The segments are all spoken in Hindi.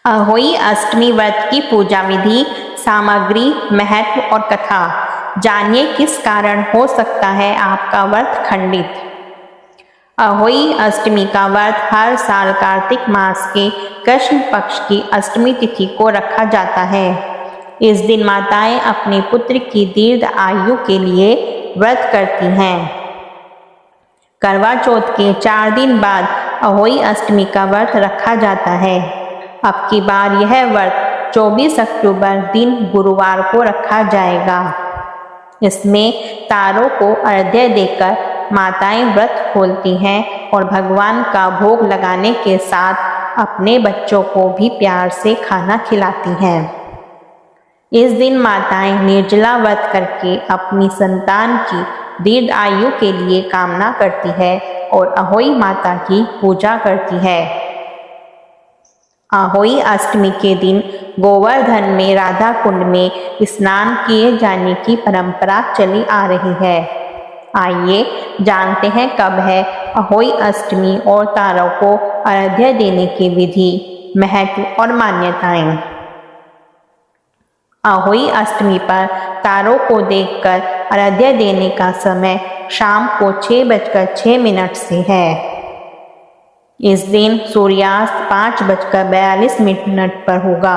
अहोई अष्टमी व्रत की पूजा विधि, सामग्री, महत्व और कथा जानिए। किस कारण हो सकता है आपका व्रत खंडित। अहोई अष्टमी का व्रत हर साल कार्तिक मास के कृष्ण पक्ष की अष्टमी तिथि को रखा जाता है। इस दिन माताएं अपने पुत्र की दीर्घ आयु के लिए व्रत करती हैं। करवा चौथ के 4 दिन बाद अहोई अष्टमी का व्रत रखा जाता है। अब की बार यह व्रत 24 अक्टूबर दिन गुरुवार को रखा जाएगा। इसमें तारों को अर्घ्य देकर माताएं व्रत खोलती हैं और भगवान का भोग लगाने के साथ अपने बच्चों को भी प्यार से खाना खिलाती हैं। इस दिन माताएं निर्जला व्रत करके अपनी संतान की दीर्घ आयु के लिए कामना करती है और अहोई माता की पूजा करती है। अहोई अष्टमी के दिन गोवर्धन में राधा कुंड में स्नान किए जाने की परंपरा चली आ रही है। आइए जानते हैं कब है अहोई अष्टमी और तारों को अर्घ्य देने की विधि, महत्व और मान्यताएं। अहोई अष्टमी पर तारों को देखकर अर्घ्य देने का समय शाम को 6:06 से है। इस दिन सूर्यास्त 5:42 पर होगा।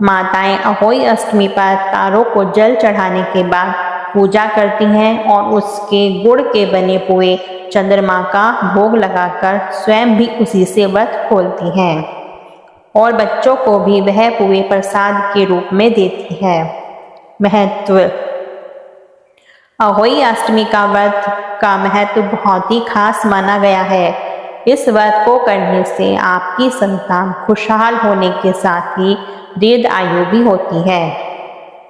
माताएं अहोई अष्टमी पर तारों को जल चढ़ाने के बाद पूजा करती हैं और उसके गुड़ के बने हुए चंद्रमा का भोग लगाकर स्वयं भी उसी से व्रत खोलती हैं और बच्चों को भी वह पूरे प्रसाद के रूप में देती है। महत्व। अहोई अष्टमी का व्रत का महत्व बहुत ही खास माना गया है। इस व्रत को करने से आपकी संतान खुशहाल होने के साथ ही दीर्घ आयु भी होती है।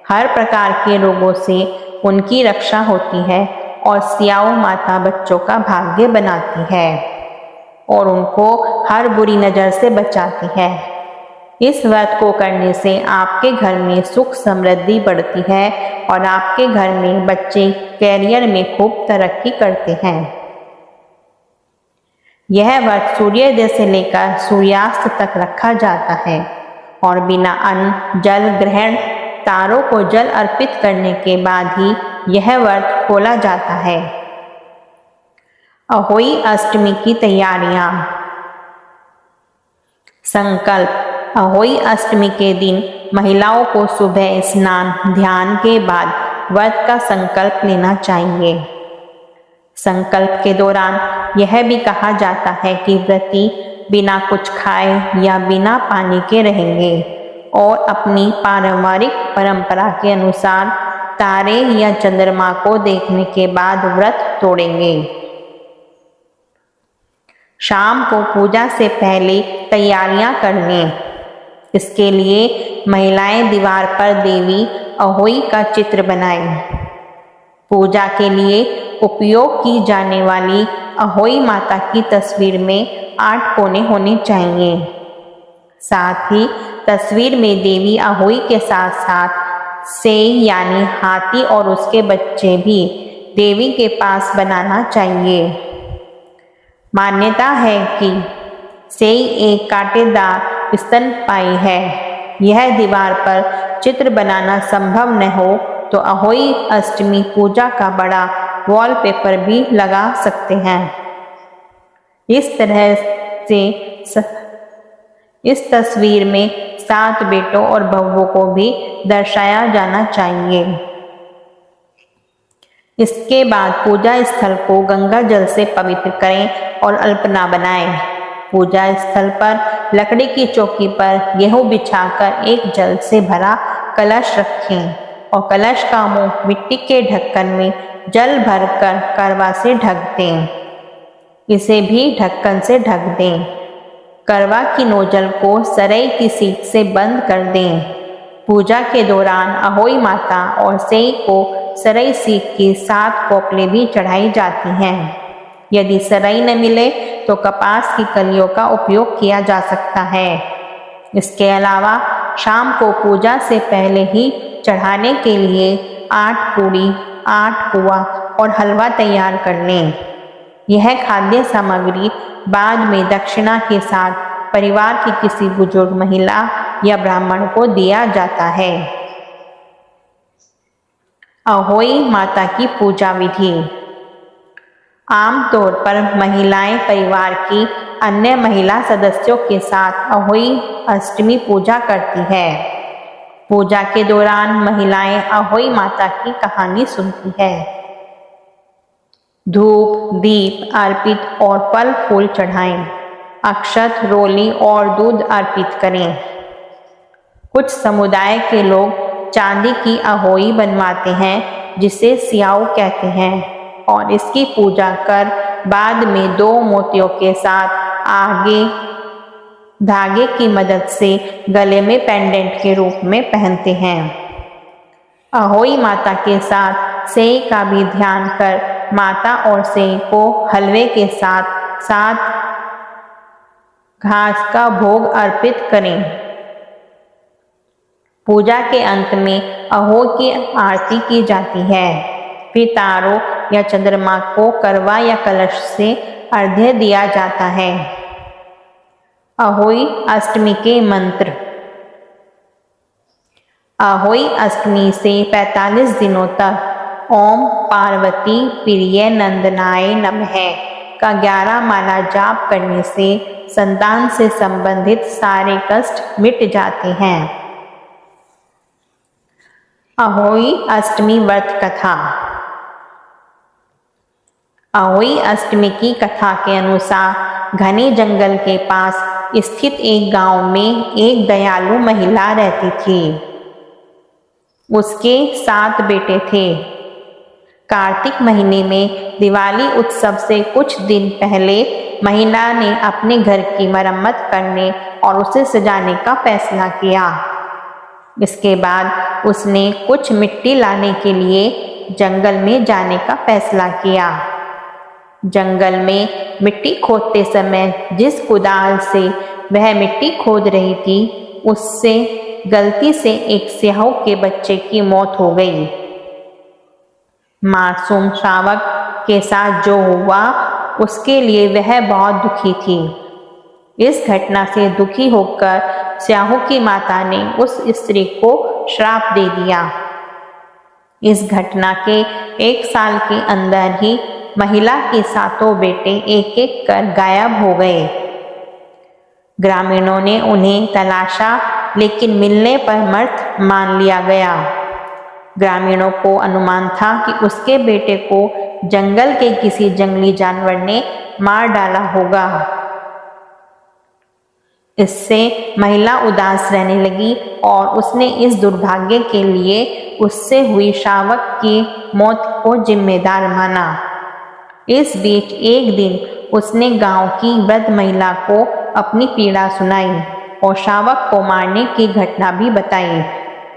हर प्रकार के रोगों से उनकी रक्षा होती है और स्याऊ माता बच्चों का भाग्य बनाती है और उनको हर बुरी नज़र से बचाती है। इस व्रत को करने से आपके घर में सुख समृद्धि बढ़ती है और आपके घर में बच्चे कैरियर में खूब तरक्की करते हैं। यह व्रत सूर्योदय से लेकर सूर्यास्त तक रखा जाता है और बिना अन्न जल ग्रहण तारों को जल अर्पित करने के बाद ही यह व्रत खोला जाता है। अहोई अष्टमी की तैयारियां। संकल्प। अहोई अष्टमी के दिन महिलाओं को सुबह स्नान ध्यान के बाद व्रत का संकल्प लेना चाहिए। संकल्प के दौरान यह भी कहा जाता है कि व्रती बिना कुछ खाए या बिना पानी के रहेंगे और अपनी पारिवारिक परंपरा के अनुसार तारे या चंद्रमा को देखने के बाद व्रत तोड़ेंगे। शाम को पूजा से पहले तैयारियां करने। इसके लिए महिलाएं दीवार पर देवी अहोई का चित्र बनाएं। पूजा के लिए उपयोग की जाने वाली अहोई माता की तस्वीर में 8 कोने होने चाहिए। साथ ही तस्वीर में देवी अहोई के साथ साथ सेई यानी हाथी और उसके बच्चे भी देवी के पास बनाना चाहिए। मान्यता है कि सेई एक कांटेदार स्तनपायी है। यह दीवार पर चित्र बनाना संभव न हो तो अहोई अष्टमी पूजा का बड़ा वॉलपेपर भी लगा सकते हैं। इस तरह से इस तस्वीर में 7 बेटों और बहुओं को भी दर्शाया जाना चाहिए। इसके बाद पूजा स्थल को गंगा जल से पवित्र करें और अल्पना बनाएं। पूजा स्थल पर लकड़ी की चौकी पर गेहूं बिछाकर एक जल से भरा कलश रखें और कलश का मुंह मिट्टी के ढक्कन में जल भरकर करवा से ढक दें। इसे भी ढक्कन से ढक दें। करवा की नोजल को सरई की सीख से बंद कर दें। पूजा के दौरान अहोई माता और सेई को सरई सीख की 7 कोपले भी चढ़ाई जाती हैं। यदि सरई न मिले तो कपास की कलियों का उपयोग किया जा सकता है। इसके अलावा शाम को पूजा से पहले ही चढ़ाने के लिए 8 पूड़ी 8 पुआ और हलवा तैयार कर लें। यह खाद्य सामग्री बाद में दक्षिणा के साथ परिवार की किसी बुजुर्ग महिला या ब्राह्मण को दिया जाता है। अहोई माता की पूजा विधि। आमतौर पर महिलाएं परिवार की अन्य महिला सदस्यों के साथ अहोई अष्टमी पूजा करती है। पूजा के दौरान महिलाएं अहोई माता की कहानी सुनती है, धूप दीप अर्पित और फल फूल चढ़ाएं, अक्षत रोली और दूध अर्पित करें। कुछ समुदाय के लोग चांदी की अहोई बनवाते हैं जिसे सियाऊ कहते हैं और इसकी पूजा कर बाद में 2 मोतियों के साथ आगे धागे की मदद से गले में पेंडेंट के रूप में पहनते हैं। अहोई माता के साथ सेई का भी ध्यान कर माता और सेई को हलवे के साथ साथ घास का भोग अर्पित करें। पूजा के अंत में अहोई की आरती की जाती है। फिर तारों या चंद्रमा को करवा या कलश से अर्घ्य दिया जाता है। अहोई अष्टमी के मंत्र। अहोई अष्टमी से 45 दिनों तक ओम पार्वती प्रिय नंदनाय नमः का 11 माला जाप करने से संतान से संबंधित सारे कष्ट मिट जाते हैं। अहोई अष्टमी व्रत कथा। अहोई अष्टमी की कथा के अनुसार घने जंगल के पास स्थित एक गांव में एक दयालु महिला रहती थी। उसके 7 बेटे थे। कार्तिक महीने में दिवाली उत्सव से कुछ दिन पहले महिला ने अपने घर की मरम्मत करने और उसे सजाने का फैसला किया। इसके बाद उसने कुछ मिट्टी लाने के लिए जंगल में जाने का फैसला किया। जंगल में मिट्टी खोदते समय जिस कुदाल से वह मिट्टी खोद रही थी उससे गलती से एक सियाहू के बच्चे की मौत हो गई। मासूम शावक के साथ जो हुआ उसके लिए वह बहुत दुखी थी। इस घटना से दुखी होकर सियाहू की माता ने उस स्त्री को श्राप दे दिया। इस घटना के 1 साल के अंदर ही महिला के 7 बेटे एक एक कर गायब हो गए। ग्रामीणों ने उन्हें तलाशा लेकिन मिलने पर मृत मान लिया गया। ग्रामीणों को अनुमान था कि उसके बेटे को जंगल के किसी जंगली जानवर ने मार डाला होगा। इससे महिला उदास रहने लगी और उसने इस दुर्भाग्य के लिए उससे हुई शावक की मौत को जिम्मेदार माना। इस बीच एक दिन उसने गांव की वृद्ध महिला को अपनी पीड़ा सुनाई और शावक को मारने की घटना भी बताई।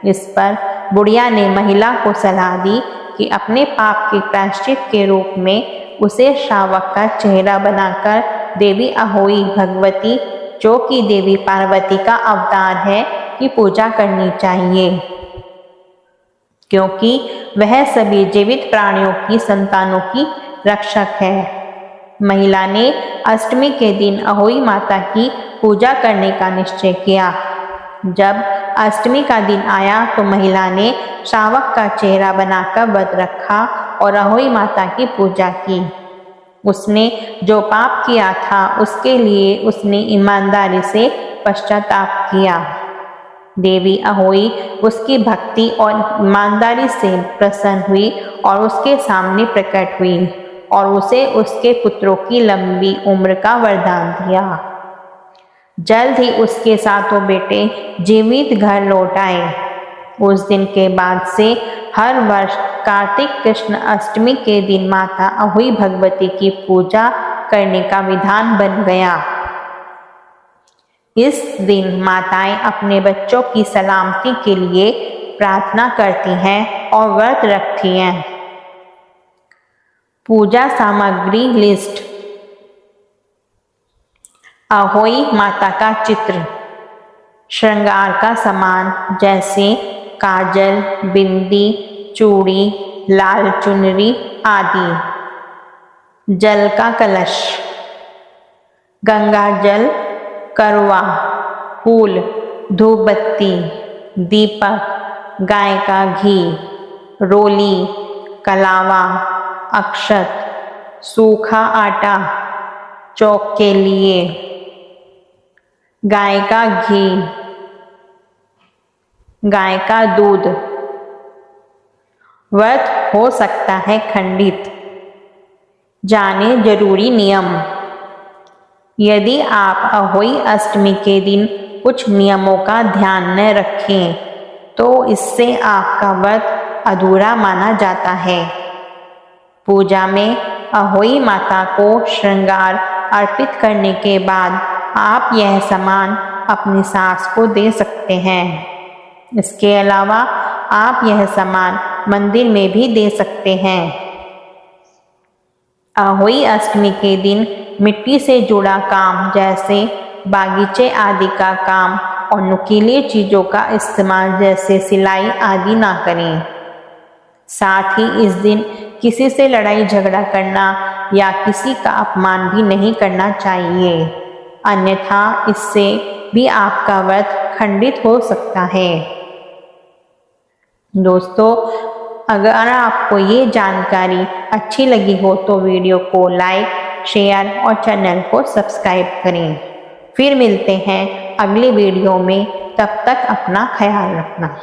इस पर बुढ़िया ने महिला को सलाह दी कि अपने पाप के प्रायश्चित के रूप में उसे शावक का चेहरा बनाकर देवी अहोई भगवती, जो कि देवी पार्वती का अवतार है, की पूजा करनी चाहिए, क्योंकि वह सभी जीवित प्राणियों की संतानों की रक्षक है। महिला ने अष्टमी के दिन अहोई माता की पूजा करने का निश्चय किया। जब अष्टमी का दिन आया तो महिला ने शावक का चेहरा बनाकर व्रत रखा और अहोई माता की पूजा की। उसने जो पाप किया था उसके लिए उसने ईमानदारी से पश्चाताप किया। देवी अहोई उसकी भक्ति और ईमानदारी से प्रसन्न हुई और उसके सामने प्रकट हुई और उसे उसके पुत्रों की लंबी उम्र का वरदान दिया। जल्द ही उसके 7 बेटे जीवित घर लौट आए। उस दिन के बाद से हर वर्ष कार्तिक कृष्ण अष्टमी के दिन माता अहोई भगवती की पूजा करने का विधान बन गया। इस दिन माताएं अपने बच्चों की सलामती के लिए प्रार्थना करती हैं और व्रत रखती हैं। पूजा सामग्री लिस्ट। अहोई माता का चित्र, श्रृंगार का सामान जैसे काजल, बिंदी, चूड़ी, लाल चुनरी आदि। जल का कलश, गंगा जल, करवा, फूल, धूप बत्ती, दीपक, गाय का घी, रोली, कलावा, अक्षत, सूखा आटा, चौक के लिए, गाय का घी, गाय का दूध। व्रत हो सकता है खंडित। जाने जरूरी नियम। यदि आप अहोई अष्टमी के दिन कुछ नियमों का ध्यान न रखें तो इससे आपका व्रत अधूरा माना जाता है। पूजा में अहोई माता को श्रृंगार अर्पित करने के बाद आप यह सामान अपनी सास को दे सकते हैं। इसके अलावा आप यह सामान मंदिर में भी दे सकते हैं। अहोई अष्टमी के दिन मिट्टी से जुड़ा काम जैसे बागीचे आदि का काम और नुकीली चीज़ों का इस्तेमाल जैसे सिलाई आदि ना करें। साथ ही इस दिन किसी से लड़ाई झगड़ा करना या किसी का अपमान भी नहीं करना चाहिए, अन्यथा इससे भी आपका व्रत खंडित हो सकता है। दोस्तों, अगर आपको ये जानकारी अच्छी लगी हो तो वीडियो को लाइक, शेयर और चैनल को सब्सक्राइब करें। फिर मिलते हैं अगले वीडियो में, तब तक अपना ख्याल रखना।